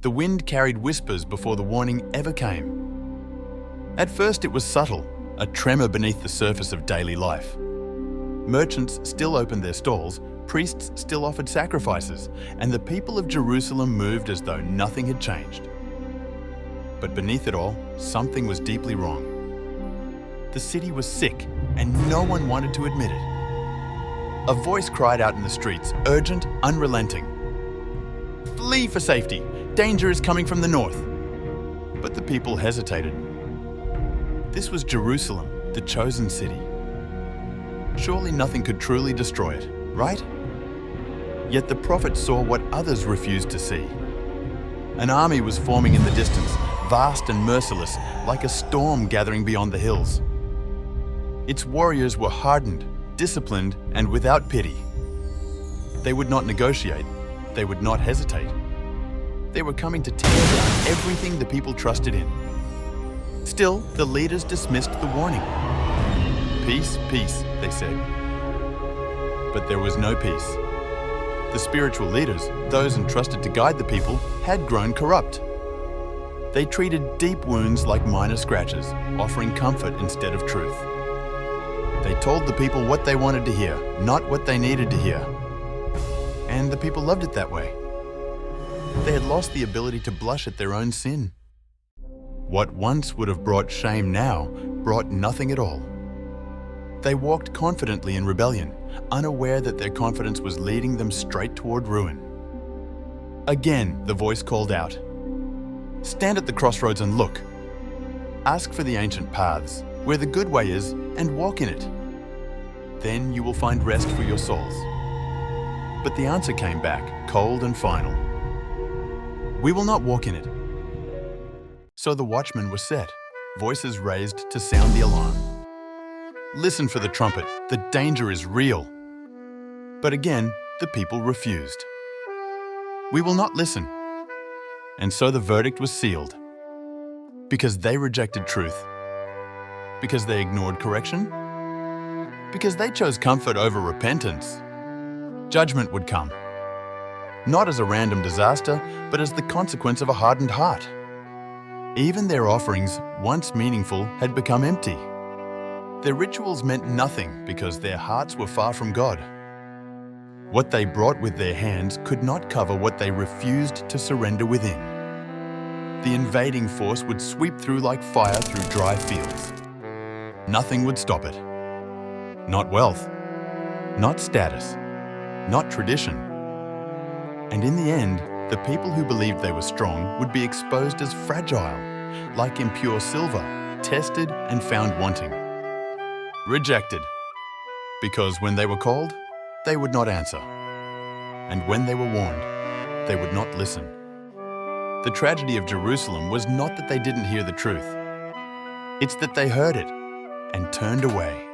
The wind carried whispers before the warning ever came. At first it was subtle, a tremor beneath the surface of daily life. Merchants still opened their stalls, priests still offered sacrifices, and the people of Jerusalem moved as though nothing had changed. But beneath it all, something was deeply wrong. The city was sick, and no one wanted to admit it. A voice cried out in the streets, urgent, unrelenting. "Flee for safety! Danger is coming from the north!" But the people hesitated. This was Jerusalem, the chosen city. Surely nothing could truly destroy it, right? Yet the prophet saw what others refused to see. An army was forming in the distance, vast and merciless, like a storm gathering beyond the hills. Its warriors were hardened, disciplined, and without pity. They would not negotiate. They would not hesitate. They were coming to tear down everything the people trusted in. Still, the leaders dismissed the warning. "Peace, peace," they said. But there was no peace. The spiritual leaders, those entrusted to guide the people, had grown corrupt. They treated deep wounds like minor scratches, offering comfort instead of truth. They told the people what they wanted to hear, not what they needed to hear. And the people loved it that way. They had lost the ability to blush at their own sin. What once would have brought shame now brought nothing at all. They walked confidently in rebellion, unaware that their confidence was leading them straight toward ruin. Again, the voice called out, "Stand at the crossroads and look. Ask for the ancient paths, where the good way is, and walk in it. Then you will find rest for your souls." But the answer came back, cold and final. "We will not walk in it." So the watchmen were set, voices raised to sound the alarm. "Listen for the trumpet, the danger is real." But again, the people refused. "We will not listen." And so the verdict was sealed. Because they rejected truth. Because they ignored correction. Because they chose comfort over repentance. Judgment would come. Not as a random disaster, but as the consequence of a hardened heart. Even their offerings, once meaningful, had become empty. Their rituals meant nothing because their hearts were far from God. What they brought with their hands could not cover what they refused to surrender within. The invading force would sweep through like fire through dry fields. Nothing would stop it. Not wealth, not status, not tradition. And in the end, the people who believed they were strong would be exposed as fragile, like impure silver, tested and found wanting. Rejected, because when they were called, they would not answer. And when they were warned, they would not listen. The tragedy of Jerusalem was not that they didn't hear the truth. It's that they heard it and turned away.